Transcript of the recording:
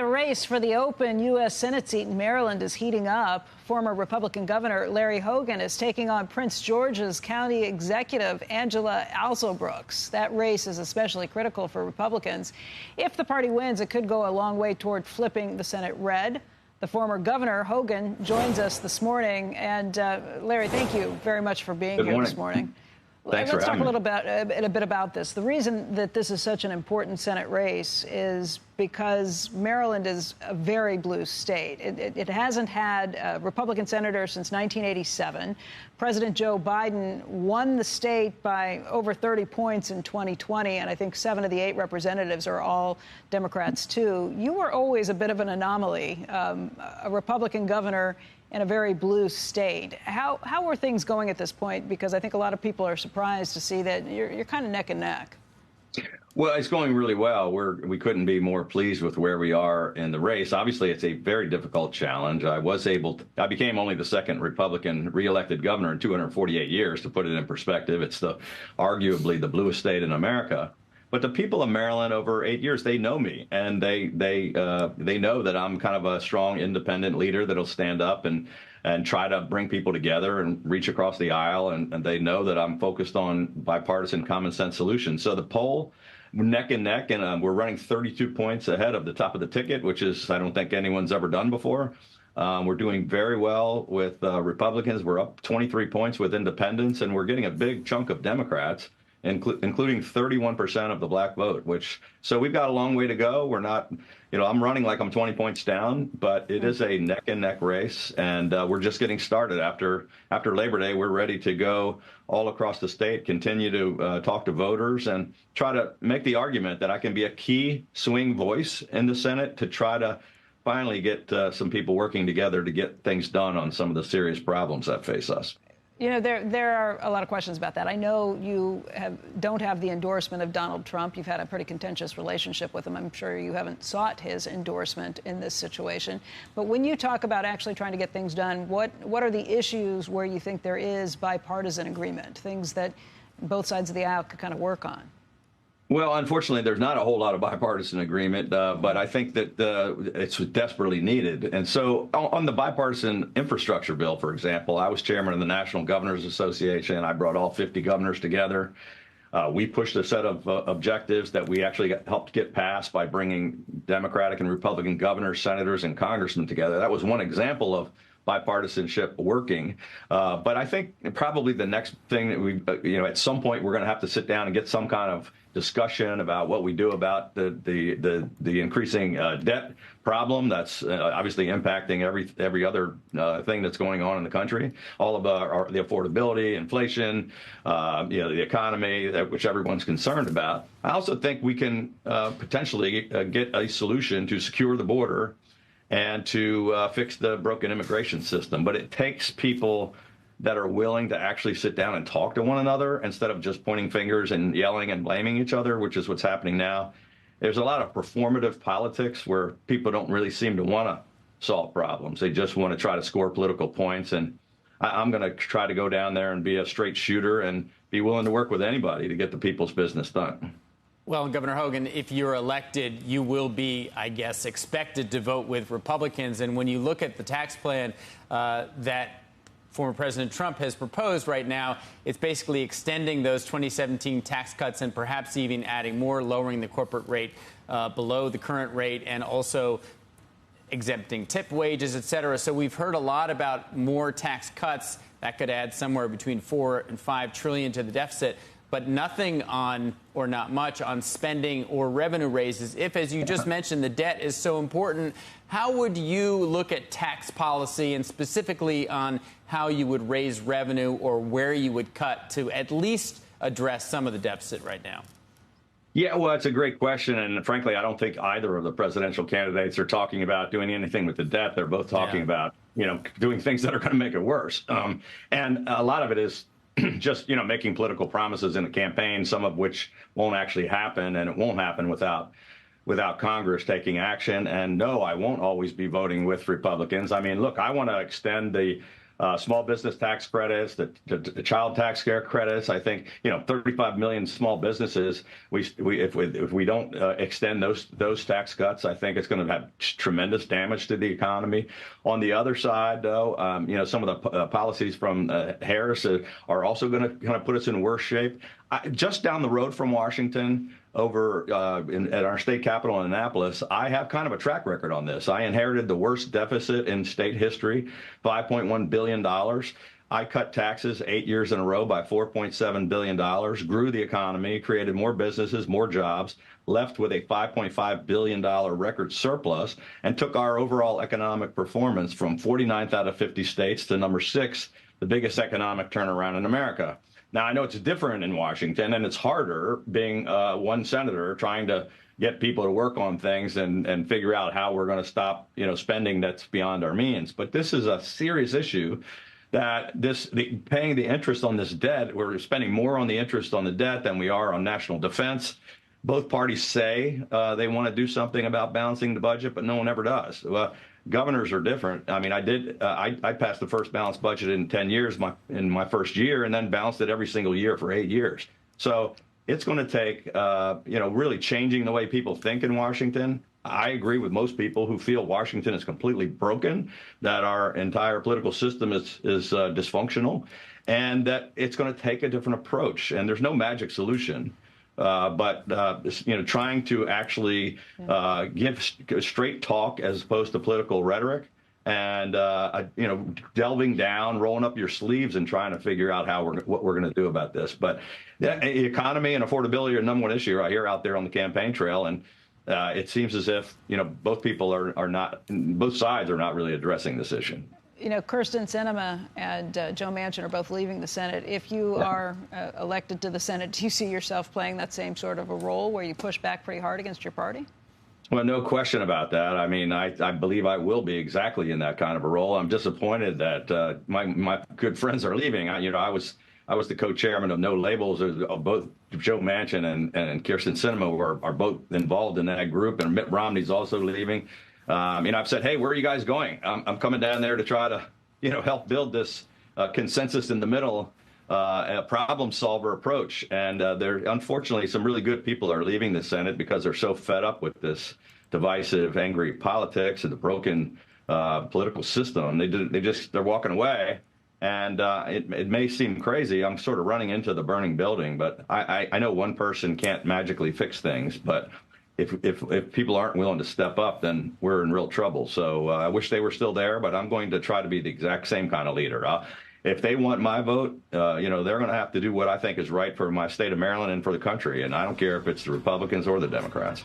The race for the open U.S. Senate seat in Maryland is heating up. Former Republican Governor Larry Hogan is taking on Prince George's County Executive Angela Alsobrooks. That race is especially critical for Republicans. If the party wins, it could go a long way toward flipping the Senate red. The former governor, Hogan, joins us this morning. And Larry, thank you very much for being here this morning. Thanks Let's for talk having a bit about this. The reason that this is such an important Senate race is because Maryland is a very blue state. It hasn't had a Republican senator since 1987. President Joe Biden won the state by over 30 points in 2020, and I think 7 of the 8 representatives are all Democrats, too. You were always a bit of an anomaly, a Republican governor in a very blue state. How are things going at this point? Because I think a lot of people are surprised to see that you're kind of neck and neck. Well, it's going really well. We couldn't be more pleased with where we are in the race. Obviously, it's a very difficult challenge. I became only the second Republican reelected governor in 248 years, to put it in perspective. It's arguably the bluest state in America. But the people of Maryland over 8 years, they know me, and they know that I'm kind of a strong, independent leader that'll stand up and try to bring people together and reach across the aisle. And they know that I'm focused on bipartisan, common sense solutions. So the poll, neck and neck, and we're running 32 points ahead of the top of the ticket, which is I don't think anyone's ever done before. We're doing very well with Republicans. We're up 23 points with independents, and we're getting a big chunk of Democrats, including 31% of the black vote, so we've got a long way to go. We're not, I'm running like I'm 20 points down, but it is a neck and neck race, and we're just getting started. After Labor Day, we're ready to go all across the state, continue to talk to voters and try to make the argument that I can be a key swing voice in the Senate to try to finally get some people working together to get things done on some of the serious problems that face us. There are a lot of questions about that. I know you don't have the endorsement of Donald Trump. You've had a pretty contentious relationship with him. I'm sure you haven't sought his endorsement in this situation. But when you talk about actually trying to get things done, what are the issues where you think there is bipartisan agreement, things that both sides of the aisle could kind of work on? Well, unfortunately, there's not a whole lot of bipartisan agreement, but I think that it's desperately needed. And so on the bipartisan infrastructure bill, for example, I was chairman of the National Governors Association. I brought all 50 governors together. We pushed a set of objectives that we actually helped get passed by bringing Democratic and Republican governors, senators, and congressmen together. That was one example of bipartisanship working. But I think probably the next thing that at some point we're going to have to sit down and get some kind of discussion about what we do about the increasing debt problem that's obviously impacting every other thing that's going on in the country. All of the affordability, inflation, the economy, which everyone's concerned about. I also think we can potentially get a solution to secure the border and to fix the broken immigration system. But it takes people that are willing to actually sit down and talk to one another instead of just pointing fingers and yelling and blaming each other, which is what's happening now. There's a lot of performative politics where people don't really seem to want to solve problems. They just want to try to score political points. And I'm going to try to go down there and be a straight shooter and be willing to work with anybody to get the people's business done. Well, Governor Hogan, if you're elected, you will be, I guess, expected to vote with Republicans. And when you look at the tax plan that former President Trump has proposed right now, it's basically extending those 2017 tax cuts and perhaps even adding more, lowering the corporate rate below the current rate, and also exempting tip wages, et cetera. So we've heard a lot about more tax cuts that could add somewhere between $4 and $5 trillion to the deficit, but nothing on, or not much, on spending or revenue raises. If, as you just mentioned, the debt is so important, how would you look at tax policy and specifically on how you would raise revenue or where you would cut to at least address some of the deficit right now? Yeah, well, that's a great question. And frankly, I don't think either of the presidential candidates are talking about doing anything with the debt. They're both talking about, doing things that are going to make it worse. And a lot of it is just, making political promises in a campaign, some of which won't actually happen. And it won't happen without Congress taking action. And no, I won't always be voting with Republicans. I mean, look, I want to extend the small business tax credits, the child tax care credits. I think 35 million small businesses. If we don't extend those tax cuts, I think it's going to have tremendous damage to the economy. On the other side, though, some of the policies from Harris are also going to kind of put us in worse shape. Just down the road from Washington, over at our state capitol in Annapolis, I have kind of a track record on this. I inherited the worst deficit in state history, $5.1 billion. I cut taxes 8 years in a row by $4.7 billion, grew the economy, created more businesses, more jobs, left with a $5.5 billion record surplus, and took our overall economic performance from 49th out of 50 states to number 6, the biggest economic turnaround in America. Now, I know it's different in Washington, and it's harder being one senator trying to get people to work on things and figure out how we're going to stop, spending that's beyond our means. But this is a serious issue that paying the interest on this debt, we're spending more on the interest on the debt than we are on national defense. Both parties say they want to do something about balancing the budget, but no one ever does. Governors are different. I mean, I passed the first balanced budget in 10 years in my first year, and then balanced it every single year for 8 years. So it's going to take, really changing the way people think in Washington. I agree with most people who feel Washington is completely broken, that our entire political system is dysfunctional, and that it's going to take a different approach. And there's no magic solution. But trying to actually give straight talk as opposed to political rhetoric, and delving down, rolling up your sleeves, and trying to figure out what we're going to do about this. But the economy and affordability are the number one issue right here out there on the campaign trail, and it seems as if both sides are not really addressing this issue. Kyrsten Sinema and Joe Manchin are both leaving the Senate. If you are elected to the Senate, do you see yourself playing that same sort of a role where you push back pretty hard against your party? Well, no question about that. I mean, I believe I will be exactly in that kind of a role. I'm disappointed that my good friends are leaving. I was the co-chairman of No Labels. Both Joe Manchin and Kyrsten Sinema are both involved in that group, and Mitt Romney's also leaving. I've said, hey, where are you guys going? I'm coming down there to try to, help build this consensus in the middle, problem solver approach. And unfortunately, some really good people are leaving the Senate because they're so fed up with this divisive, angry politics and the broken political system. They're walking away. And it may seem crazy. I'm sort of running into the burning building, but I know one person can't magically fix things, but if people aren't willing to step up, then we're in real trouble. So I wish they were still there, but I'm going to try to be the exact same kind of leader. If they want my vote, they're going to have to do what I think is right for my state of Maryland and for the country. And I don't care if it's the Republicans or the Democrats.